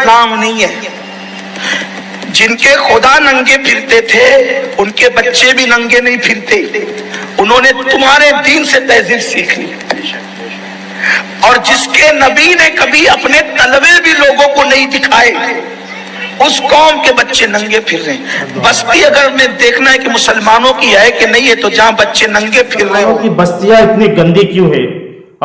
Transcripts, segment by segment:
اسلام نہیں ہے. جن کے خدا ننگے پھرتے تھے ان کے بچے بھی ننگے نہیں پھرتے. انہوں نے تمہارے دین سے تہذیب سیکھ لی. اور جس کے نبی نے کبھی اپنے تلوے بھی لوگوں کو نہیں دکھائے اس قوم کے بچے ننگے پھر رہے ہیں. بستی اگر میں دیکھنا ہے کہ مسلمانوں کی ہے کہ نہیں ہے تو جہاں بچے ننگے پھر رہے ہو. بستیاں اتنی گندی کیوں ہے؟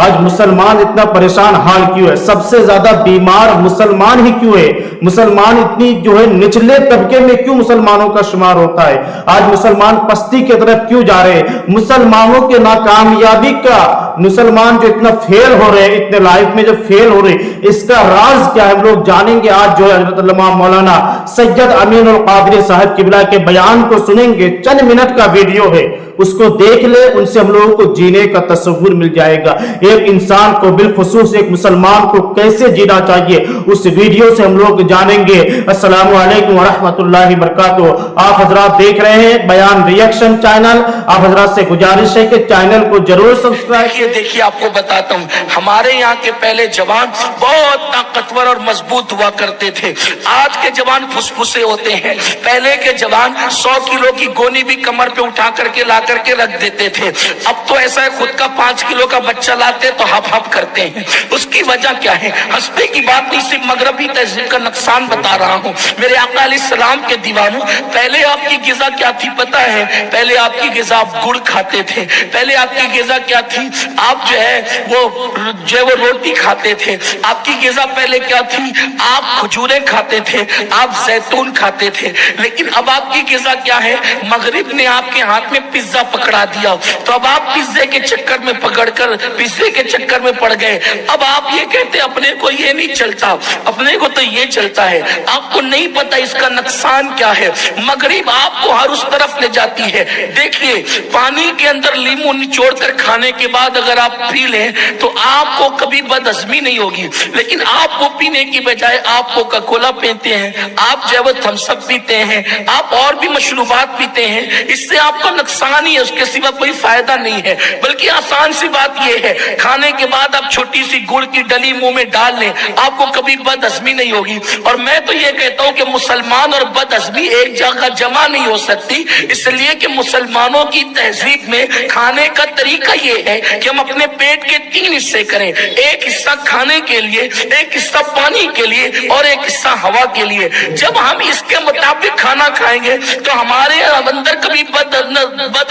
آج مسلمان اتنا پریشان حال کیوں ہے؟ سب سے زیادہ بیمار مسلمان ہی کیوں ہے؟ مسلمان اتنی نچلے طبقے میں کیوں مسلمانوں کا شمار ہوتا ہے؟ آج مسلمان پستی کی طرف کیوں جا رہے ہیں؟ مسلمانوں کے ناکامیابی کا مسلمان جو اتنا فیل ہو رہے ہیں، اتنے لائف میں جو فیل ہو رہے ہیں، اس کا راز کیا ہے ہم لوگ جانیں گے. آج حضرت علامہ مولانا سید امین القادری صاحب قبلہ کے بیان کو سنیں گے. چند منٹ کا ویڈیو ہے، اس کو دیکھ لے، ان سے ہم لوگوں کو جینے کا تصور مل جائے گا. ایک انسان کو بالخصوص ایک مسلمان کو کیسے جینا چاہیے اس ویڈیو سے ہم لوگ جانیں گے. السلام علیکم ورحمۃ اللہ وبرکاتہ. آپ حضرات دیکھ رہے ہیں بیان ریئیکشن چینل. آپ حضرات سے گزارش ہے کہ چینل کو ضرور سبسکرائب کیجیے. دیکھیے آپ کو بتاتا ہوں، ہمارے یہاں کے پہلے جوان بہت طاقتور اور مضبوط ہوا کرتے تھے. آج کے جوان پھسپھسے ہوتے ہیں. پہلے کے جوان 100 کلو کی گونی بھی کمر پہ اٹھا کر کے لا کر کے رکھ دیتے تھے. اب تو ایسا ہے خود کا 5 کلو کا بچہ لاتے تو ہپ ہپ کرتے ہیں. اس کی وجہ کیا ہے؟ ہنسنے کی بات نہیں، صرف مغربی تہذیب کا نقصان بتا رہا ہوں. میرے آقا علیہ السلام کے دیوانوں، پہلے آپ کی غذا کیا تھی پتا ہے؟ پہلے آپ کی غذا آپ گڑ کھاتے تھے. پہلے آپ کی غذا کیا تھی؟ آپ جو ہے وہ روٹی کھاتے تھے. آپ کی غذا پہلے کیا تھی؟ آپ کھجوریں کھاتے تھے، آپ زیتون کھاتے تھے. لیکن اب آپ کی غذا کیا ہے؟ مغرب نے آپ کے ہاتھ میں پیزا پکڑا دیا تو اب آپ پیزے کے چکر میں پکڑ کر پیزے کے چکر میں پڑ گئے. اب آپ یہ کہتے اپنے کو یہ نہیں چلتا، اپنے کو تو یہ چلتا ہے. آپ کو نہیں پتا اس کا نقصان کیا ہے. مغرب آپ کو ہر اس طرف لے جاتی ہے. دیکھیے پانی کے اندر لیمو نچوڑ کر کھانے کے بعد اگر آپ پی لیں تو آپ کو کبھی بد ہضمی نہیں ہوگی. لیکن آپ کو پینے کی بجائے آپ کو کوکا کولا پیتے ہیں، آپ جو ہے وہ تھمس اپ پیتے ہیں، آپ اور بھی مشروبات پیتے ہیں. اس سے آپ کو نقصان ہی ہے، اس کے سوا کوئی فائدہ نہیں ہے. بلکہ آسان سی بات یہ ہے، کھانے کے بعد آپ چھوٹی سی گڑ کی ڈلی منہ میں ڈال لیں، آپ کو کبھی بد ہضمی نہیں ہوگی. اور میں تو یہ کہتا ہوں کہ مسلمان اور بد ہضمی ایک جگہ جمع نہیں ہو سکتی. اس لیے کہ مسلمانوں کی تہذیب میں کھانے کا طریقہ یہ ہے کہ ہم اپنے پیٹ کے 3 حصے کریں. ایک حصہ کھانے کے لیے، ایک حصہ پانی کے لیے اور ایک حصہ ہوا کے لیے. جب ہم اس کے مطابق کھانا کھائیں گے تو ہمارے اندر کبھی بد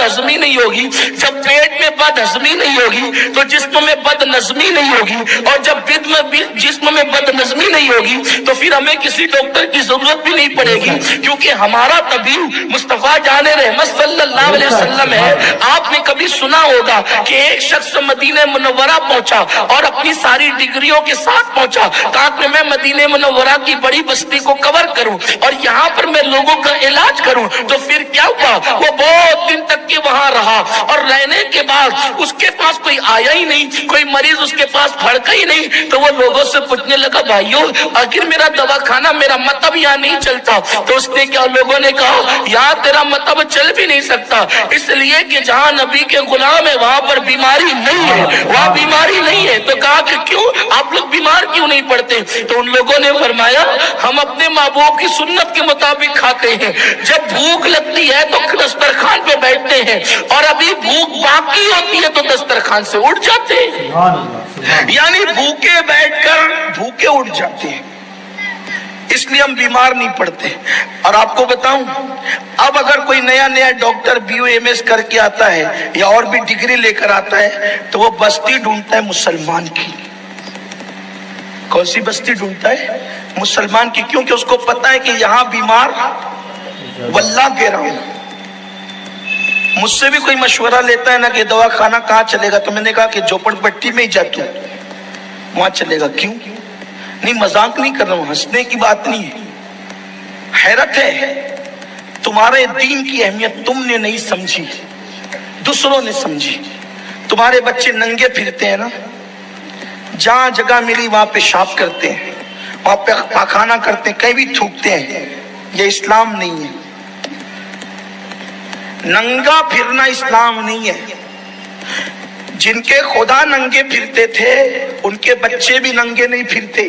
ہضمی نہیں ہوگی. جب پیٹ میں بد ہضمی نہیں ہوگی تو جسم میں بد نظمی نہیں ہوگی. اور جب جسم میں بد نظمی نہیں ہوگی تو پھر ہمیں کسی ڈاکٹر کی ضرورت بھی نہیں پڑے گی، کیونکہ ہمارا طبیب مصطفیٰ جان رحمت صلی اللہ علیہ وسلم ہے. آپ نے کبھی سنا ہوگا کہ ایک شخص مدینہ منورہ پہنچا اور اپنی ساری ڈگریوں کے ساتھ پہنچا تاکہ میں مدینہ منورہ کی بڑی بستی کو کور کروں اور یہاں پر میں لوگوں کا علاج کروں. تو پھر کیا ہوا؟ وہ بہت دن تک کے وہاں رہا اور رہنے کے بعد اس کے پاس کوئی آیا ہی نہیں، کوئی مریض اس کے پاس پھڑکا ہی نہیں. تو وہ لوگوں سے پوچھنے لگا بھائیو آخر میرا دوا کھانا، میرا مطلب یہاں نہیں چلتا. تو اس نے کیا، لوگوں نے کہا یہاں تیرا مطلب چل بھی نہیں سکتا، اس لیے کہ جہاں نبی کے غلام ہے وہاں پر بیماری نہیں ہے، وہاں بیماری نہیں ہے. تو کہا کہ کیوں آپ لوگ بیمار کیوں نہیں پڑتے؟ تو ان لوگوں نے فرمایا ہم اپنے محبوب کی سنت کے مطابق کھاتے ہیں. جب بھوک لگتی ہے تو دسترخوان پہ بیٹھتے ہیں اور ابھی بھوک باقی ہوتی ہے تو دسترخوان سے اٹھ جاتے ہیں. یعنی بھوکے بیٹھ کر بھوکے اٹھ جاتے ہیں، اس لیے ہم بیمار نہیں پڑتے. اور آپ کو بتاؤں، اب اگر کوئی نیا ڈاکٹر BA کر کے آتا ہے یا اور بھی ڈگری لے کر آتا ہے تو وہ بستی ڈھونڈتا ہے مسلمان کی. کون سی بستی ڈھونڈتا ہے؟ مسلمان کی. کیونکہ اس کو پتا ہے کہ یہاں بیمار واللہ کہہ رہا ہوں. مجھ سے بھی کوئی مشورہ لیتا ہے نا کہ دوا کھانا کہاں چلے گا، تو میں نے کہا کہ جھوپڑ پٹی میں ہی جاتا ہوں، وہاں چلے گا. کیوں؟ نہیں مذاق نہیں کر رہا ہوں، ہنسنے کی بات نہیں ہے. حیرت ہے تمہارے دین کی اہمیت تم نے نہیں سمجھی، دوسروں نے سمجھی. تمہارے بچے ننگے پھرتے ہیں نا، جہاں جگہ ملی وہاں پیشاب کرتے ہیں، وہاں پہ پاخانہ کرتے ہیں، کہیں بھی تھوکتے ہیں. یہ اسلام نہیں ہے. ننگا پھرنا اسلام نہیں ہے. جن کے خدا ننگے پھرتے تھے ان کے بچے بھی ننگے نہیں پھرتے.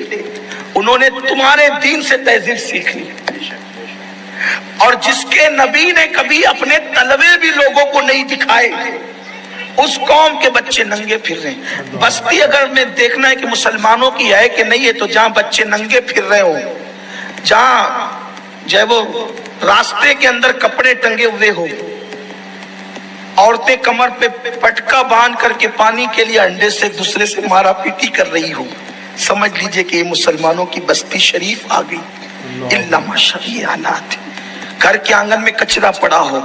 انہوں نے تمہارے دین سے تہذیب سیکھ لی. اور جس کے نبی نے کبھی اپنے تلوے بھی لوگوں کو نہیں دکھائے، اس قوم کے بچے ننگے پھر رہے ہیں. بستی اگر میں دیکھنا ہے کہ مسلمانوں کی ہے کہ نہیں ہے، تو جہاں بچے ننگے پھر رہے ہو، جہاں جو وہ راستے کے اندر کپڑے ٹنگے ہوئے ہو، عورتیں کمر پہ پٹکا باندھ کر کے پانی کے لیے انڈے سے دوسرے سے مارا پیٹی کر رہی ہو، سمجھ لیجئے کہ یہ مسلمانوں کی بستی شریف آ گئی. اللہ ماشاءاللہ یہ حالات. گھر کے آنگن میں کچرا پڑا ہو،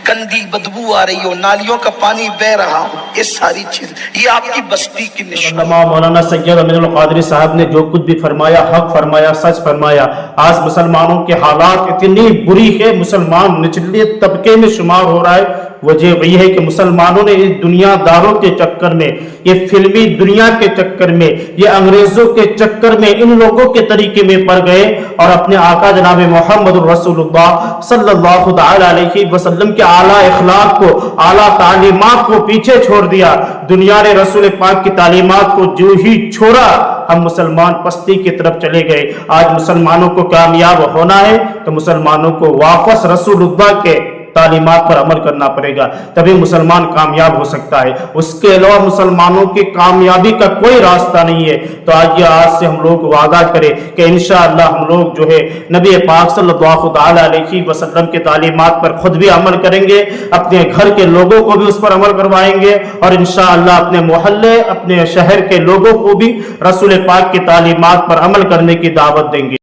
گندی بدبو آ رہی ہو، نالیوں کا پانی بہ رہا ہو، یہ ساری چیز یہ آپ کی بستی کی نشانی. مولانا سید امین القادری صاحب نے جو کچھ بھی فرمایا، حق فرمایا، سچ فرمایا. آج مسلمانوں کے حالات اتنی بری ہے، مسلمان نچلے طبقے میں شمار ہو رہا ہے. وجہ وہی ہے کہ مسلمانوں نے اس دنیا داروں کے چکر میں، یہ فلمی دنیا کے چکر میں، یہ انگریزوں کے چکر میں ان لوگوں کے طریقے میں پڑ گئے اور اپنے آقا جناب محمد رسول اللہ صلی اللہ تعالی علیہ وسلم کے اعلیٰ اخلاق کو، اعلیٰ تعلیمات کو پیچھے چھوڑ دیا. دنیا نے رسول پاک کی تعلیمات کو جو ہی چھوڑا، ہم مسلمان پستی کی طرف چلے گئے. آج مسلمانوں کو کامیاب ہونا ہے تو مسلمانوں کو واپس رسول اللہ کے تعلیمات پر عمل کرنا پڑے گا، تبھی مسلمان کامیاب ہو سکتا ہے. اس کے علاوہ مسلمانوں کی کامیابی کا کوئی راستہ نہیں ہے. تو آج سے ہم لوگ وعدہ کریں کہ انشاءاللہ ہم لوگ جو ہے نبی پاک صلی اللہ تعالی علیہ وسلم کے تعلیمات پر خود بھی عمل کریں گے، اپنے گھر کے لوگوں کو بھی اس پر عمل کروائیں گے، اور انشاءاللہ اپنے محلے، اپنے شہر کے لوگوں کو بھی رسول پاک کی تعلیمات پر عمل کرنے کی دعوت دیں گے.